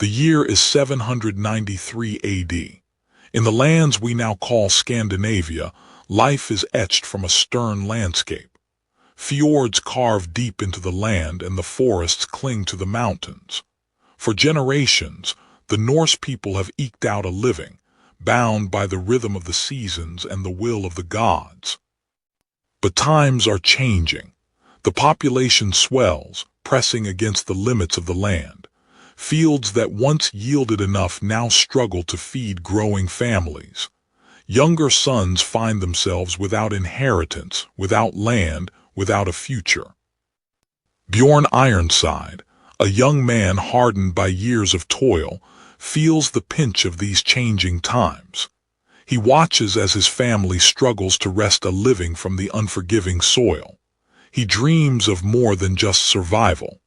The year is 793 AD. In the lands we now call Scandinavia, life is etched from a stern landscape. Fjords carve deep into the land and the forests cling to the mountains. For generations, the Norse people have eked out a living, bound by the rhythm of the seasons and the will of the gods. But times are changing. The population swells, pressing against the limits of the land. Fields that once yielded enough now struggle to feed growing families. Younger sons find themselves without inheritance, without land, without a future. Bjorn Ironside, a young man hardened by years of toil, feels the pinch of these changing times. He watches as his family struggles to wrest a living from the unforgiving soil. He dreams of more than just survival.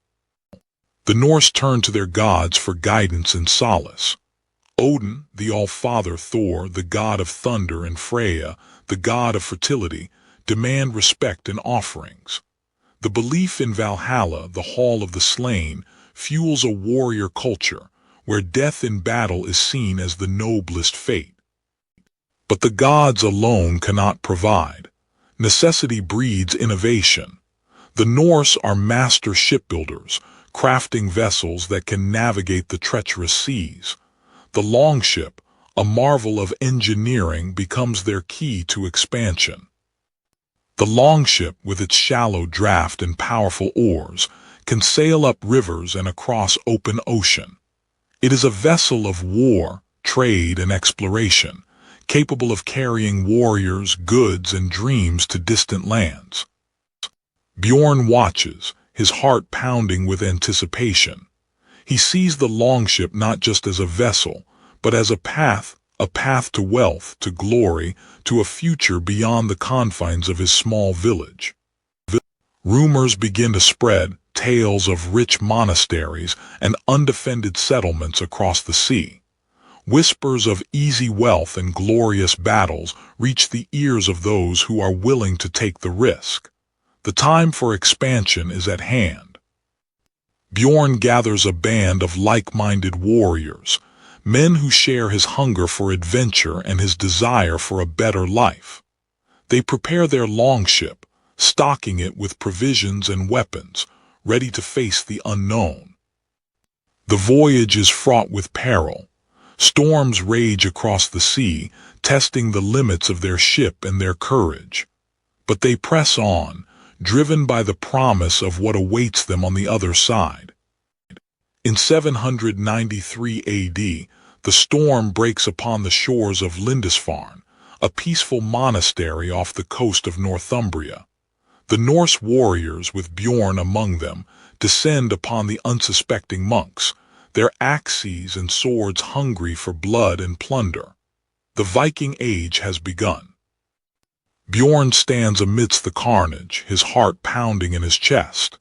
The Norse turn to their gods for guidance and solace. Odin, the All-Father, Thor, the god of thunder, and Freya, the god of fertility, demand respect and offerings. The belief in Valhalla, the hall of the slain, fuels a warrior culture, where death in battle is seen as the noblest fate. But the gods alone cannot provide. Necessity breeds innovation. The Norse are master shipbuilders, crafting vessels that can navigate the treacherous seas. The longship, a marvel of engineering, becomes their key to expansion. The longship, with its shallow draft and powerful oars, can sail up rivers and across open ocean. It is a vessel of war, trade, and exploration, capable of carrying warriors, goods, and dreams to distant lands. Bjorn watches, his heart pounding with anticipation. He sees the longship not just as a vessel, but as a path to wealth, to glory, to a future beyond the confines of his small village. Rumors begin to spread, tales of rich monasteries and undefended settlements across the sea. Whispers of easy wealth and glorious battles reach the ears of those who are willing to take the risk. The time for expansion is at hand. Bjorn gathers a band of like-minded warriors, men who share his hunger for adventure and his desire for a better life. They prepare their longship, stocking it with provisions and weapons, ready to face the unknown. The voyage is fraught with peril. Storms rage across the sea, testing the limits of their ship and their courage. But they press on, driven by the promise of what awaits them on the other side. In 793 AD, the storm breaks upon the shores of Lindisfarne, a peaceful monastery off the coast of Northumbria. The Norse warriors, with Bjorn among them, descend upon the unsuspecting monks, their axes and swords hungry for blood and plunder. The Viking Age has begun. Bjorn stands amidst the carnage, his heart pounding in his chest.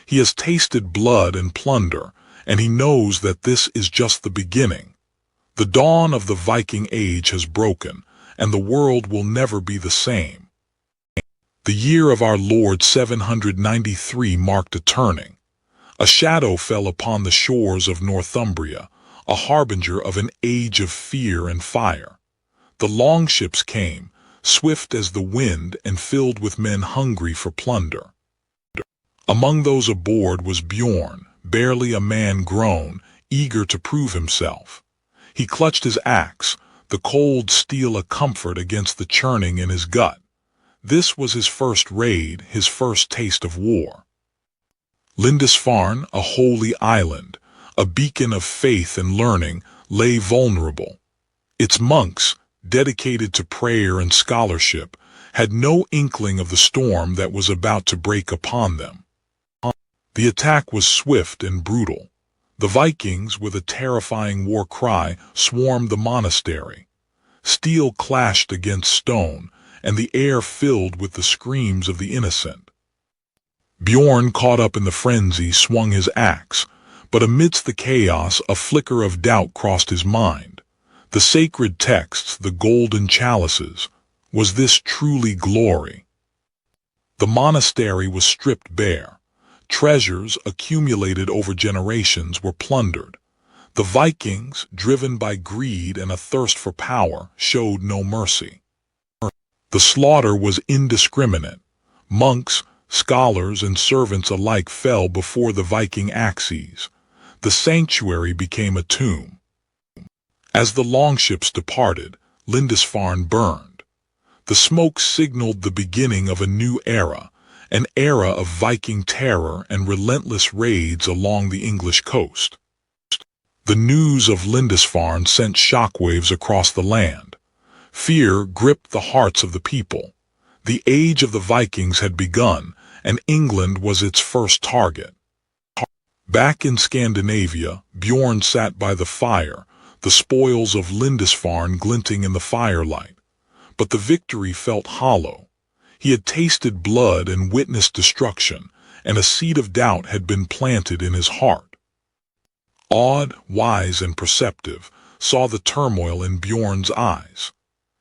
He has tasted blood and plunder, and he knows that this is just the beginning. The dawn of the Viking Age has broken, and the world will never be the same. The year of our Lord 793 marked a turning. A shadow fell upon the shores of Northumbria, a harbinger of an age of fear and fire. The longships came, swift as the wind and filled with men hungry for plunder. Among those aboard was Bjorn, barely a man grown, eager to prove himself. He clutched his axe, the cold steel a comfort against the churning in his gut. This was his first raid, his first taste of war. Lindisfarne, a holy island, a beacon of faith and learning, lay vulnerable. Its monks, dedicated to prayer and scholarship, had no inkling of the storm that was about to break upon them. The attack was swift and brutal. The Vikings, with a terrifying war cry, swarmed the monastery. Steel clashed against stone, and the air filled with the screams of the innocent. Bjorn, caught up in the frenzy, swung his axe, but amidst the chaos a flicker of doubt crossed his mind. The sacred texts, the golden chalices, was this truly glory? The monastery was stripped bare. Treasures, accumulated over generations, were plundered. The Vikings, driven by greed and a thirst for power, showed no mercy. The slaughter was indiscriminate. Monks, scholars, and servants alike fell before the Viking axes. The sanctuary became a tomb. As the longships departed, Lindisfarne burned. The smoke signaled the beginning of a new era, an era of Viking terror and relentless raids along the English coast. The news of Lindisfarne sent shockwaves across the land. Fear gripped the hearts of the people. The age of the Vikings had begun, and England was its first target. Back in Scandinavia, Bjorn sat by the fire, the spoils of Lindisfarne glinting in the firelight. But the victory felt hollow. He had tasted blood and witnessed destruction, and a seed of doubt had been planted in his heart. Odd, wise, and perceptive, saw the turmoil in Bjorn's eyes.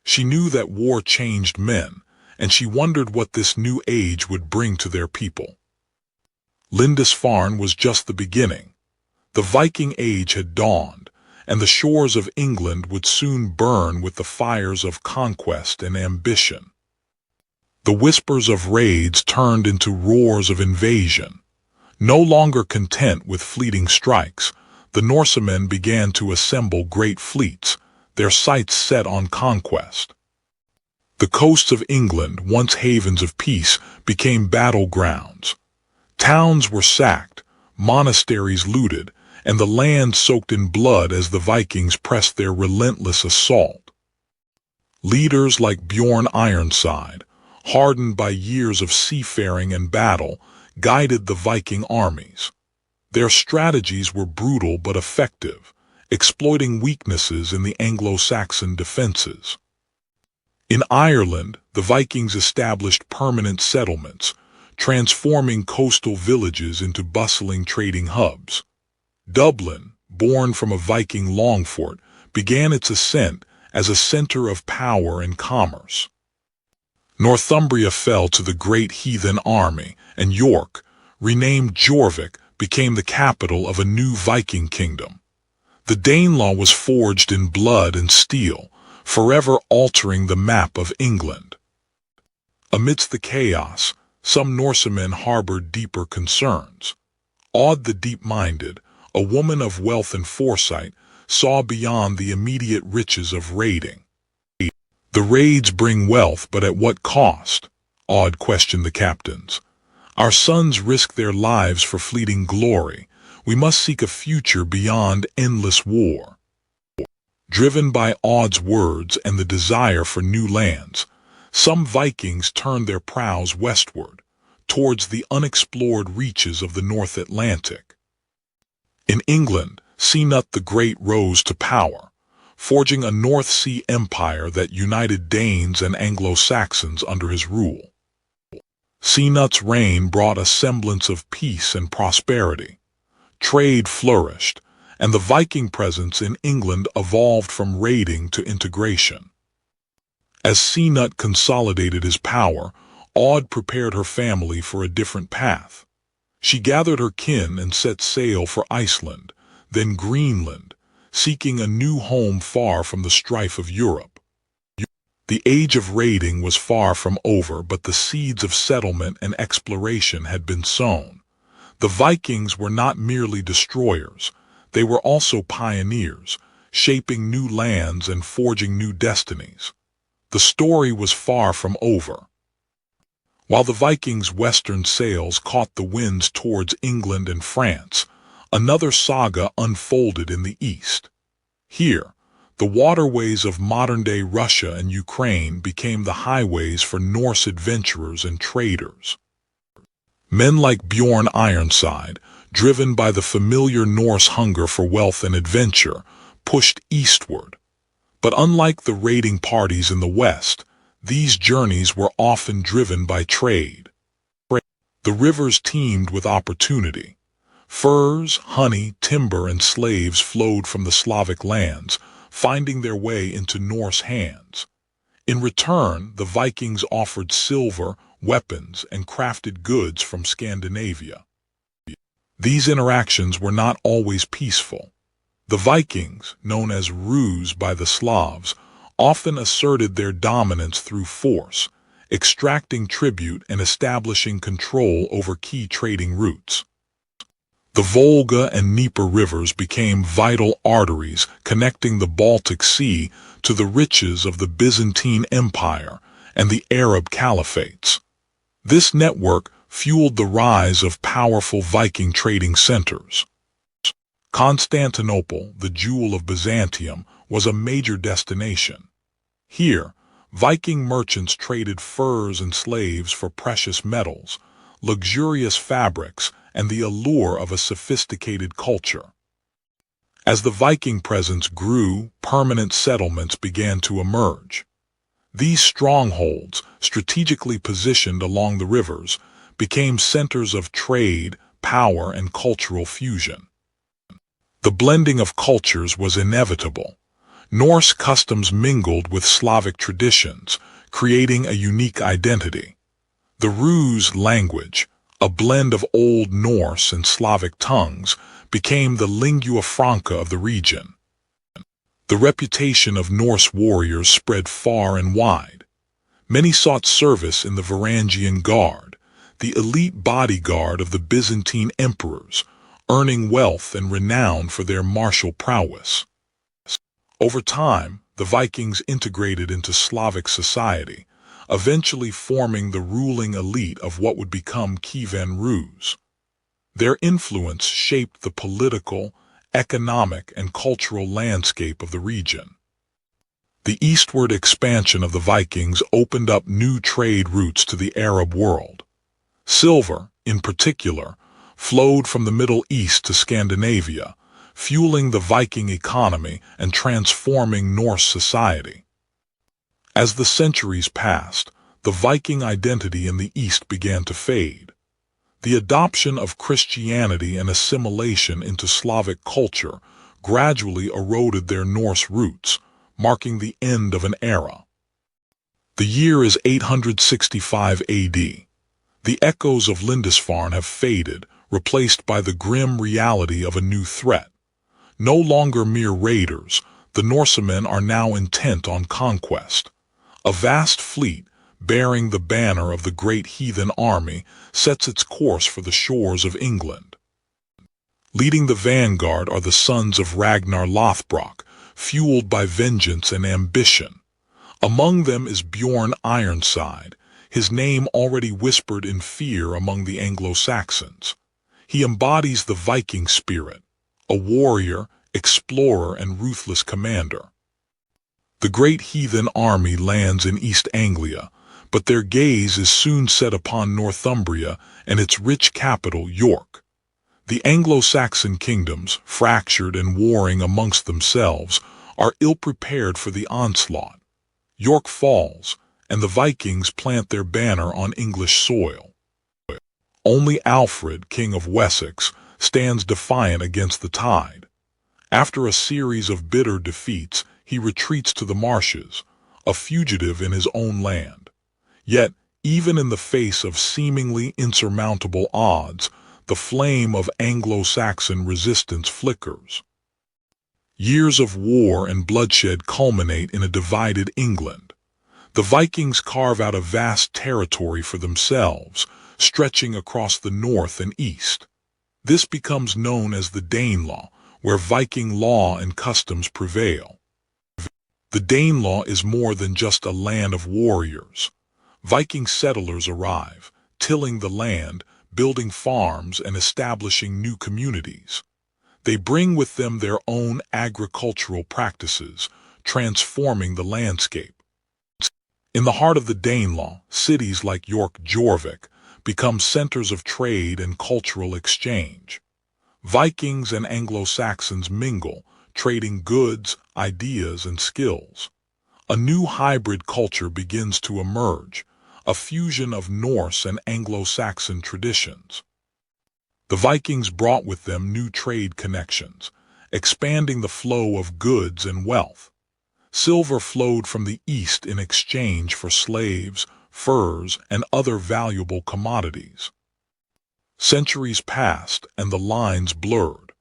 She knew that war changed men, and she wondered what this new age would bring to their people. Lindisfarne was just the beginning. The Viking Age had dawned, and the shores of England would soon burn with the fires of conquest and ambition. The whispers of raids turned into roars of invasion. No longer content with fleeting strikes, the Norsemen began to assemble great fleets, their sights set on conquest. The coasts of England, once havens of peace, became battlegrounds. Towns were sacked, monasteries looted, and the land soaked in blood as the Vikings pressed their relentless assault. Leaders like Bjorn Ironside, hardened by years of seafaring and battle, guided the Viking armies. Their strategies were brutal but effective, exploiting weaknesses in the Anglo-Saxon defenses. In Ireland, the Vikings established permanent settlements, transforming coastal villages into bustling trading hubs. Dublin, born from a Viking longfort, began its ascent as a center of power and commerce. Northumbria fell to the great heathen army, and York, renamed Jorvik, became the capital of a new Viking kingdom. The Danelaw was forged in blood and steel, forever altering the map of England. Amidst the chaos, some Norsemen harbored deeper concerns. Aud the deep-minded, a woman of wealth and foresight, saw beyond the immediate riches of raiding. The raids bring wealth, but at what cost? Aud questioned the captains. Our sons risk their lives for fleeting glory. We must seek a future beyond endless war. Driven by Aud's words and the desire for new lands, some Vikings turned their prows westward, towards the unexplored reaches of the North Atlantic. In England, Cnut the Great rose to power, forging a North Sea empire that united Danes and Anglo-Saxons under his rule. Cnut's reign brought a semblance of peace and prosperity. Trade flourished, and the Viking presence in England evolved from raiding to integration. As Cnut consolidated his power, Aud prepared her family for a different path. She gathered her kin and set sail for Iceland, then Greenland, seeking a new home far from the strife of Europe. The age of raiding was far from over, but the seeds of settlement and exploration had been sown. The Vikings were not merely destroyers, they were also pioneers, shaping new lands and forging new destinies. The story was far from over. While the Vikings' western sails caught the winds towards England and France, another saga unfolded in the east. Here, the waterways of modern-day Russia and Ukraine became the highways for Norse adventurers and traders. Men like Bjorn Ironside, driven by the familiar Norse hunger for wealth and adventure, pushed eastward. But unlike the raiding parties in the West, these journeys were often driven by trade. The rivers teemed with opportunity. Furs, honey, timber, and slaves flowed from the Slavic lands, finding their way into Norse hands. In return, the Vikings offered silver, weapons, and crafted goods from Scandinavia. These interactions were not always peaceful. The Vikings, known as Rus by the Slavs, often asserted their dominance through force, extracting tribute and establishing control over key trading routes. The Volga and Dnieper rivers became vital arteries connecting the Baltic Sea to the riches of the Byzantine Empire and the Arab caliphates. This network fueled the rise of powerful Viking trading centers. Constantinople, the jewel of Byzantium, was a major destination. Here, Viking merchants traded furs and slaves for precious metals, luxurious fabrics, and the allure of a sophisticated culture. As the Viking presence grew, permanent settlements began to emerge. These strongholds, strategically positioned along the rivers, became centers of trade, power, and cultural fusion. The blending of cultures was inevitable. Norse customs mingled with Slavic traditions, creating a unique identity. The Rus language, a blend of Old Norse and Slavic tongues, became the lingua franca of the region. The reputation of Norse warriors spread far and wide. Many sought service in the Varangian Guard, the elite bodyguard of the Byzantine emperors, earning wealth and renown for their martial prowess. Over time, the Vikings integrated into Slavic society, eventually forming the ruling elite of what would become Kievan Rus. Their influence shaped the political, economic, and cultural landscape of the region. The eastward expansion of the Vikings opened up new trade routes to the Arab world. Silver, in particular, flowed from the Middle East to Scandinavia, fueling the Viking economy and transforming Norse society. As the centuries passed, the Viking identity in the East began to fade. The adoption of Christianity and assimilation into Slavic culture gradually eroded their Norse roots, marking the end of an era. The year is 865 AD. The echoes of Lindisfarne have faded, replaced by the grim reality of a new threat. No longer mere raiders, the Norsemen are now intent on conquest. A vast fleet, bearing the banner of the great heathen army, sets its course for the shores of England. Leading the vanguard are the sons of Ragnar Lothbrok, fueled by vengeance and ambition. Among them is Bjorn Ironside, his name already whispered in fear among the Anglo-Saxons. He embodies the Viking spirit, a warrior, explorer, and ruthless commander. The great heathen army lands in East Anglia, but their gaze is soon set upon Northumbria and its rich capital, York. The Anglo-Saxon kingdoms, fractured and warring amongst themselves, are ill-prepared for the onslaught. York falls, and the Vikings plant their banner on English soil. Only Alfred, King of Wessex, stands defiant against the tide. After a series of bitter defeats, he retreats to the marshes, a fugitive in his own land. Yet, even in the face of seemingly insurmountable odds, the flame of Anglo-Saxon resistance flickers. Years of war and bloodshed culminate in a divided England. The Vikings carve out a vast territory for themselves, stretching across the north and east. This becomes known as the Danelaw, where Viking law and customs prevail. The Danelaw is more than just a land of warriors. Viking settlers arrive, tilling the land, building farms, and establishing new communities. They bring with them their own agricultural practices, transforming the landscape. In the heart of the Danelaw, cities like York-Jorvik become centers of trade and cultural exchange. Vikings and Anglo-Saxons mingle, trading goods, ideas, and skills. A new hybrid culture begins to emerge, a fusion of Norse and Anglo-Saxon traditions. The Vikings brought with them new trade connections, expanding the flow of goods and wealth. Silver flowed from the east in exchange for slaves, furs, and other valuable commodities. Centuries passed and the lines blurred.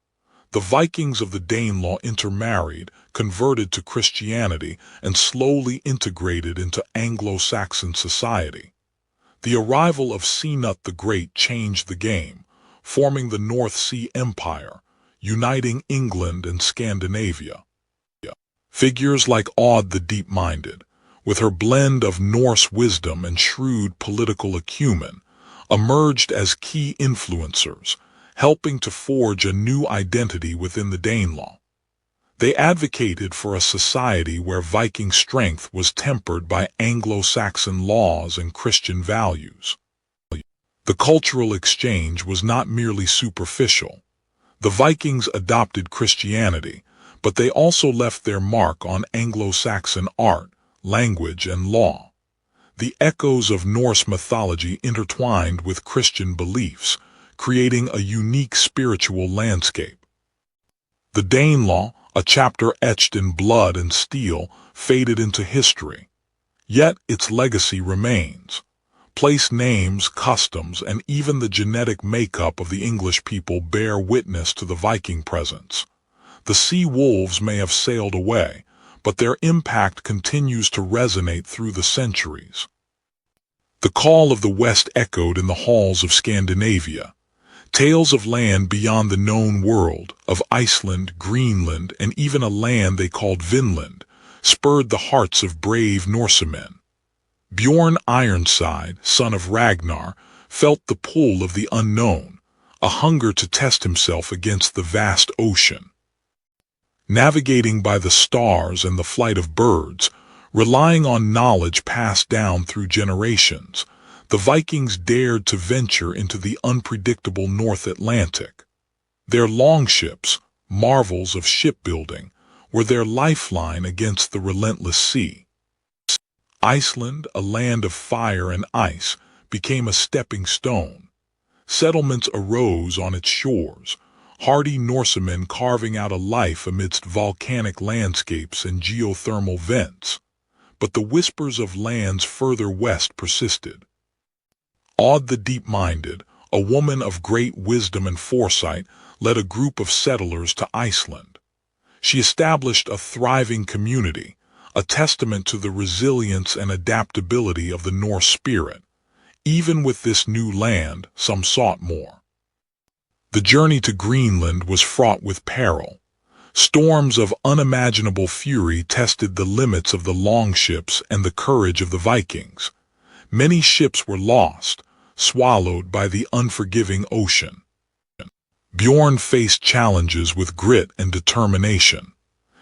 The Vikings of the Danelaw intermarried, converted to Christianity, and slowly integrated into Anglo-Saxon society. The arrival of Cnut the Great changed the game, forming the North Sea Empire, uniting England and Scandinavia. Figures like Aud the Deep-Minded, with her blend of Norse wisdom and shrewd political acumen, emerged as key influencers, helping to forge a new identity within the Danelaw. They advocated for a society where Viking strength was tempered by Anglo-Saxon laws and Christian values. The cultural exchange was not merely superficial. The Vikings adopted Christianity, but they also left their mark on Anglo-Saxon art, language, and law. The echoes of Norse mythology intertwined with Christian beliefs, creating a unique spiritual landscape. The Danelaw, a chapter etched in blood and steel, faded into history. Yet its legacy remains. Place names, customs, and even the genetic makeup of the English people bear witness to the Viking presence. The sea wolves may have sailed away, but their impact continues to resonate through the centuries. The call of the West echoed in the halls of Scandinavia. Tales of land beyond the known world, of Iceland, Greenland, and even a land they called Vinland, spurred the hearts of brave Norsemen. Bjorn Ironside, son of Ragnar, felt the pull of the unknown, a hunger to test himself against the vast ocean. Navigating by the stars and the flight of birds, relying on knowledge passed down through generations, the Vikings dared to venture into the unpredictable North Atlantic. Their longships, marvels of shipbuilding, were their lifeline against the relentless sea. Iceland, a land of fire and ice, became a stepping stone. Settlements arose on its shores, hardy Norsemen carving out a life amidst volcanic landscapes and geothermal vents. But the whispers of lands further west persisted. Aud the Deep-Minded, a woman of great wisdom and foresight, led a group of settlers to Iceland. She established a thriving community, a testament to the resilience and adaptability of the Norse spirit. Even with this new land, some sought more. The journey to Greenland was fraught with peril. Storms of unimaginable fury tested the limits of the longships and the courage of the Vikings. Many ships were lost, swallowed by the unforgiving ocean. Bjorn faced challenges with grit and determination.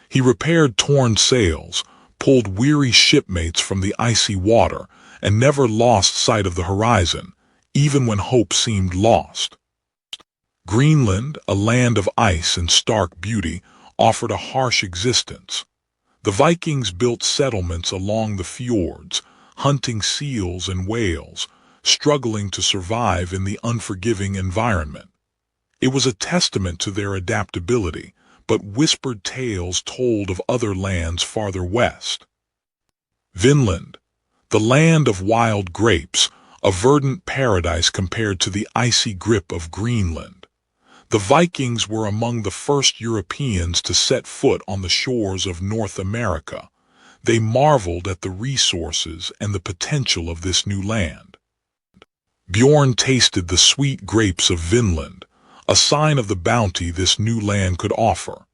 He repaired torn sails, pulled weary shipmates from the icy water, and never lost sight of the horizon, even when hope seemed lost. Greenland, a land of ice and stark beauty, offered a harsh existence. The Vikings built settlements along the fjords, hunting seals and whales, struggling to survive in the unforgiving environment. It was a testament to their adaptability, but whispered tales told of other lands farther west. Vinland, the land of wild grapes, a verdant paradise compared to the icy grip of Greenland. The Vikings were among the first Europeans to set foot on the shores of North America. They marveled at the resources and the potential of this new land. Bjorn tasted the sweet grapes of Vinland, a sign of the bounty this new land could offer.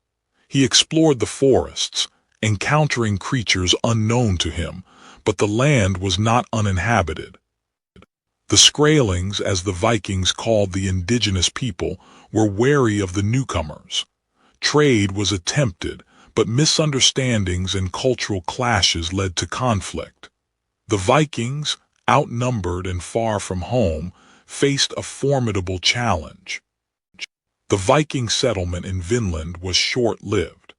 He explored the forests, encountering creatures unknown to him, but the land was not uninhabited. The Skraelings, as the Vikings called the indigenous people, were wary of the newcomers. Trade was attempted, but misunderstandings and cultural clashes led to conflict. The Vikings, outnumbered and far from home, faced a formidable challenge. The Viking settlement in Vinland was short-lived.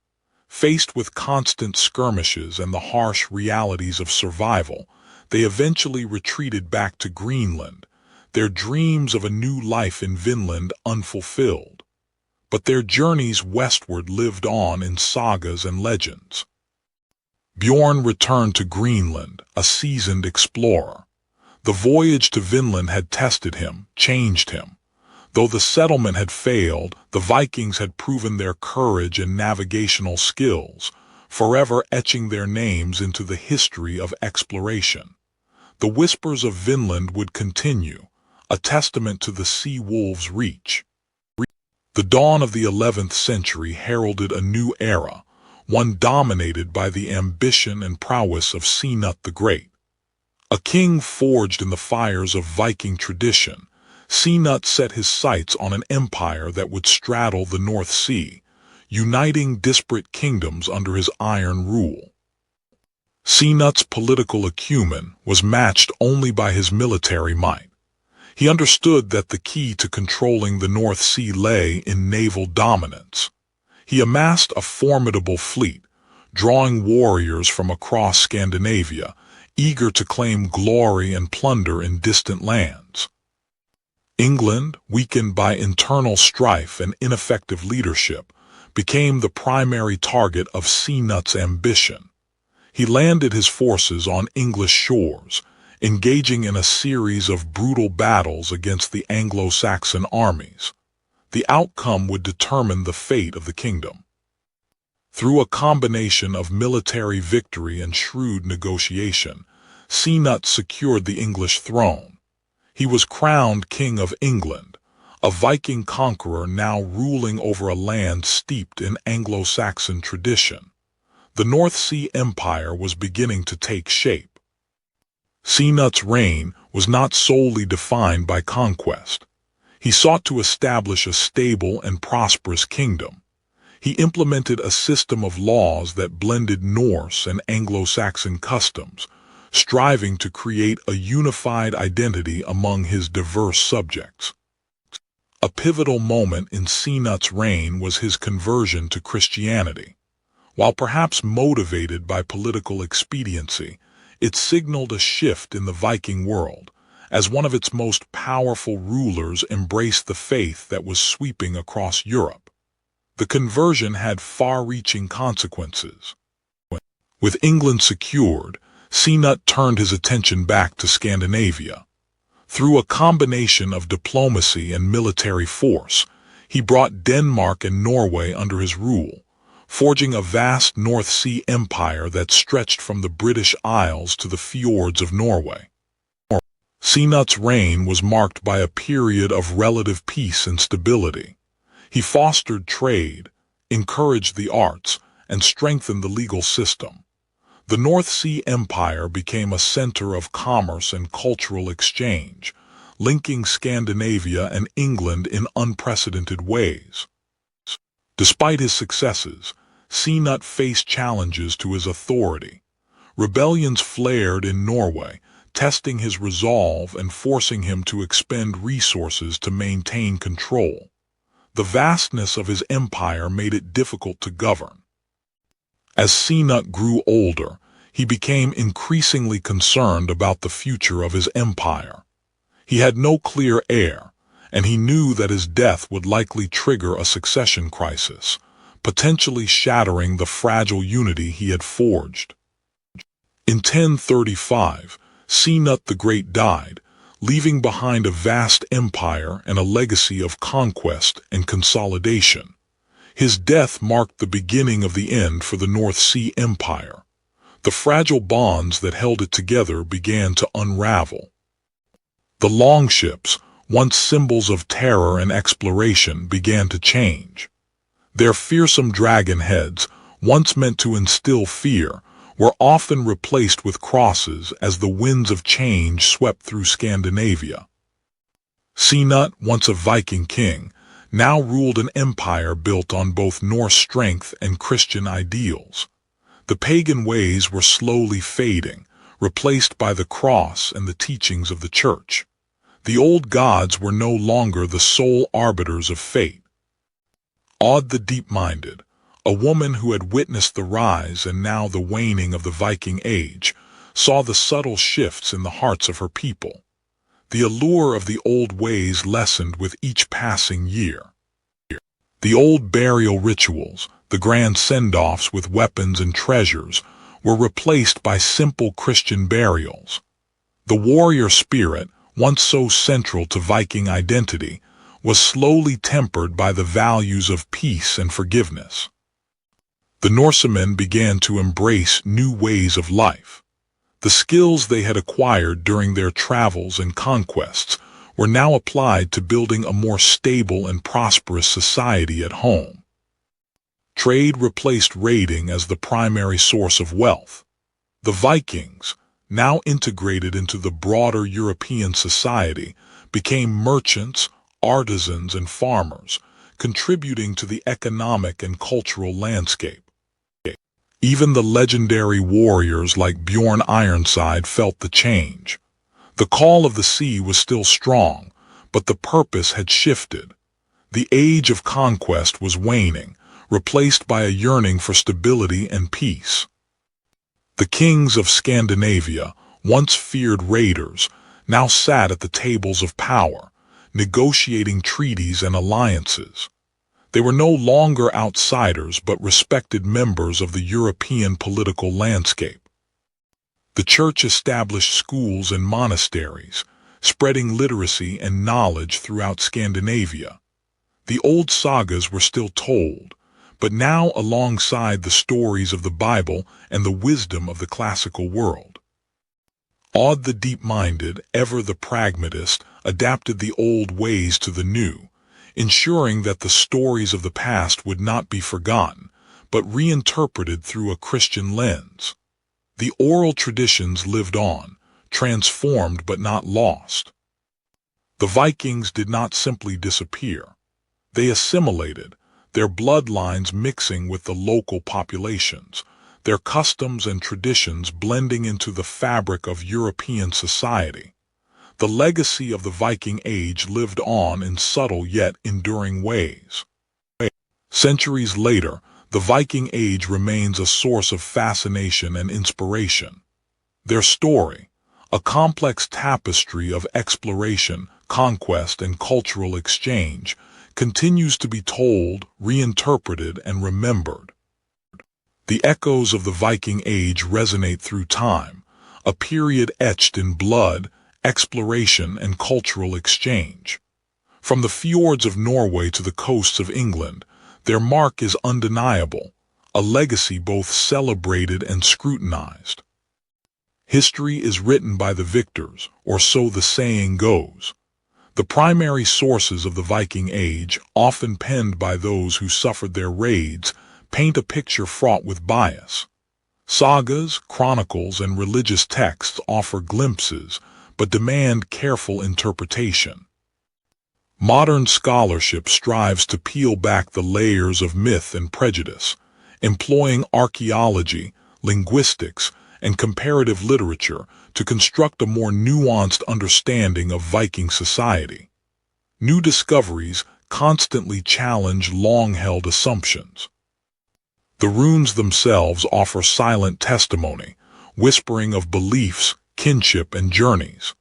Faced with constant skirmishes and the harsh realities of survival, they eventually retreated back to Greenland, their dreams of a new life in Vinland unfulfilled. But their journeys westward lived on in sagas and legends. Bjorn returned to Greenland, a seasoned explorer. The voyage to Vinland had tested him, changed him. Though the settlement had failed, the Vikings had proven their courage and navigational skills, forever etching their names into the history of exploration. The whispers of Vinland would continue, a testament to the sea wolves' reach. The dawn of the 11th century heralded a new era, one dominated by the ambition and prowess of Sinutt the Great. A king forged in the fires of Viking tradition, Sinutt set his sights on an empire that would straddle the North Sea, uniting disparate kingdoms under his iron rule. Sinutt's political acumen was matched only by his military might. He understood that the key to controlling the North Sea lay in naval dominance. He amassed a formidable fleet, drawing warriors from across Scandinavia, eager to claim glory and plunder in distant lands. England, weakened by internal strife and ineffective leadership, became the primary target of Sinutt's ambition. He landed his forces on English shores, engaging in a series of brutal battles against the Anglo-Saxon armies. The outcome would determine the fate of the kingdom. Through a combination of military victory and shrewd negotiation, Sinutt secured the English throne. He was crowned King of England, a Viking conqueror now ruling over a land steeped in Anglo-Saxon tradition. The North Sea Empire was beginning to take shape. Sinutt's reign was not solely defined by conquest. He sought to establish a stable and prosperous kingdom. He implemented a system of laws that blended Norse and Anglo-Saxon customs, striving to create a unified identity among his diverse subjects. A pivotal moment in Sinutt's reign was his conversion to Christianity. While perhaps motivated by political expediency, it signaled a shift in the Viking world, as one of its most powerful rulers embraced the faith that was sweeping across Europe. The conversion had far-reaching consequences. With England secured, Sinutt turned his attention back to Scandinavia. Through a combination of diplomacy and military force, he brought Denmark and Norway under his rule, forging a vast North Sea empire that stretched from the British Isles to the fjords of Norway. Sinutt's reign was marked by a period of relative peace and stability. He fostered trade, encouraged the arts, and strengthened the legal system. The North Sea Empire became a center of commerce and cultural exchange, linking Scandinavia and England in unprecedented ways. Despite his successes, Sinutt faced challenges to his authority. Rebellions flared in Norway, testing his resolve and forcing him to expend resources to maintain control. The vastness of his empire made it difficult to govern. As Sinutt grew older, he became increasingly concerned about the future of his empire. He had no clear heir, and he knew that his death would likely trigger a succession crisis, potentially shattering the fragile unity he had forged. In 1035, Sinutt the Great died, leaving behind a vast empire and a legacy of conquest and consolidation. His death marked the beginning of the end for the North Sea Empire. The fragile bonds that held it together began to unravel. The longships, once symbols of terror and exploration, began to change. Their fearsome dragon heads, once meant to instill fear, were often replaced with crosses as the winds of change swept through Scandinavia. Sinutt, once a Viking king, now ruled an empire built on both Norse strength and Christian ideals. The pagan ways were slowly fading, replaced by the cross and the teachings of the Church. The old gods were no longer the sole arbiters of fate. Aud the Deep-Minded, a woman who had witnessed the rise and now the waning of the Viking Age, saw the subtle shifts in the hearts of her people. The allure of the old ways lessened with each passing year. The old burial rituals, the grand send-offs with weapons and treasures, were replaced by simple Christian burials. The warrior spirit, once so central to Viking identity, was slowly tempered by the values of peace and forgiveness. The Norsemen began to embrace new ways of life. The skills they had acquired during their travels and conquests were now applied to building a more stable and prosperous society at home. Trade replaced raiding as the primary source of wealth. The Vikings, now integrated into the broader European society, became merchants, artisans, and farmers, contributing to the economic and cultural landscape. Even the legendary warriors like Bjorn Ironside felt the change. The call of the sea was still strong, but the purpose had shifted. The age of conquest was waning, replaced by a yearning for stability and peace. The kings of Scandinavia, once feared raiders, now sat at the tables of power, negotiating treaties and alliances. They were no longer outsiders but respected members of the European political landscape. The church established schools and monasteries, spreading literacy and knowledge throughout Scandinavia. The old sagas were still told, but now alongside the stories of the Bible and the wisdom of the classical world. Odd the deep-minded, ever the pragmatist, adapted the old ways to the new, ensuring that the stories of the past would not be forgotten, but reinterpreted through a Christian lens. The oral traditions lived on, transformed but not lost. The Vikings did not simply disappear. They assimilated, their bloodlines mixing with the local populations, their customs and traditions blending into the fabric of European society. The legacy of the Viking Age lived on in subtle yet enduring ways. Centuries later, the Viking Age remains a source of fascination and inspiration. Their story, a complex tapestry of exploration, conquest, and cultural exchange, continues to be told, reinterpreted, and remembered. The echoes of the Viking Age resonate through time, a period etched in blood, exploration, and cultural exchange. From the fjords of Norway to the coasts of England, their mark is undeniable, a legacy both celebrated and scrutinized. History is written by the victors, or so the saying goes. The primary sources of the Viking Age, often penned by those who suffered their raids, paint a picture fraught with bias. Sagas, chronicles, and religious texts offer glimpses, but demand careful interpretation. Modern scholarship strives to peel back the layers of myth and prejudice, employing archaeology, linguistics, and comparative literature to construct a more nuanced understanding of Viking society. New discoveries constantly challenge long-held assumptions. The runes themselves offer silent testimony, whispering of beliefs, kinship, and journeys.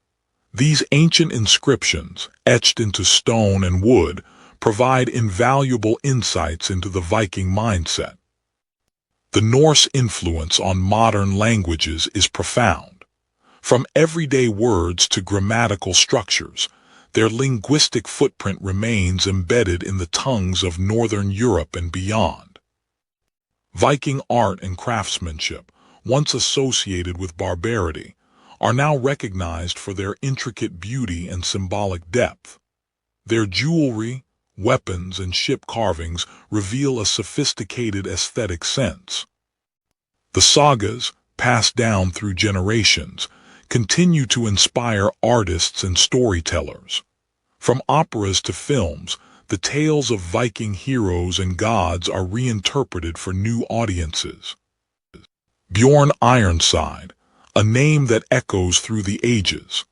These ancient inscriptions, etched into stone and wood, provide invaluable insights into the Viking mindset. The Norse influence on modern languages is profound. From everyday words to grammatical structures, their linguistic footprint remains embedded in the tongues of Northern Europe and beyond. Viking art and craftsmanship, once associated with barbarity, are now recognized for their intricate beauty and symbolic depth. Their jewelry, weapons, and ship carvings reveal a sophisticated aesthetic sense. The sagas, passed down through generations, continue to inspire artists and storytellers. From operas to films, the tales of Viking heroes and gods are reinterpreted for new audiences. Bjorn Ironside, a name that echoes through the ages.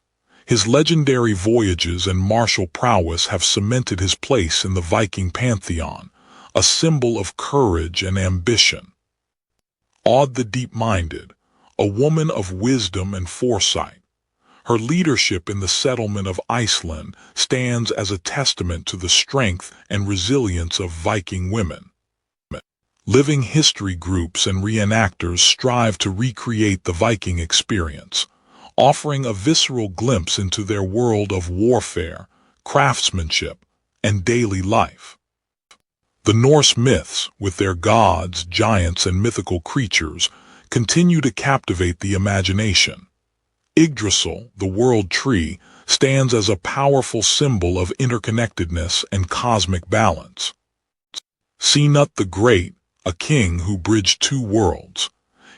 His legendary voyages and martial prowess have cemented his place in the Viking pantheon, a symbol of courage and ambition. Odd the deep-minded, a woman of wisdom and foresight. Her leadership in the settlement of Iceland stands as a testament to the strength and resilience of Viking women. Living history groups and reenactors strive to recreate the Viking experience, offering a visceral glimpse into their world of warfare, craftsmanship, and daily life. The Norse myths, with their gods, giants, and mythical creatures, continue to captivate the imagination. Yggdrasil, the world tree, stands as a powerful symbol of interconnectedness and cosmic balance. Sinut the Great, a king who bridged two worlds.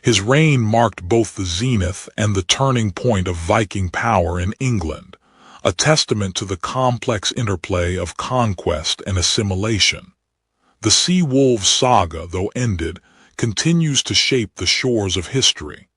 His reign marked both the zenith and the turning point of Viking power in England, a testament to the complex interplay of conquest and assimilation. The Sea Wolves saga, though ended, continues to shape the shores of history.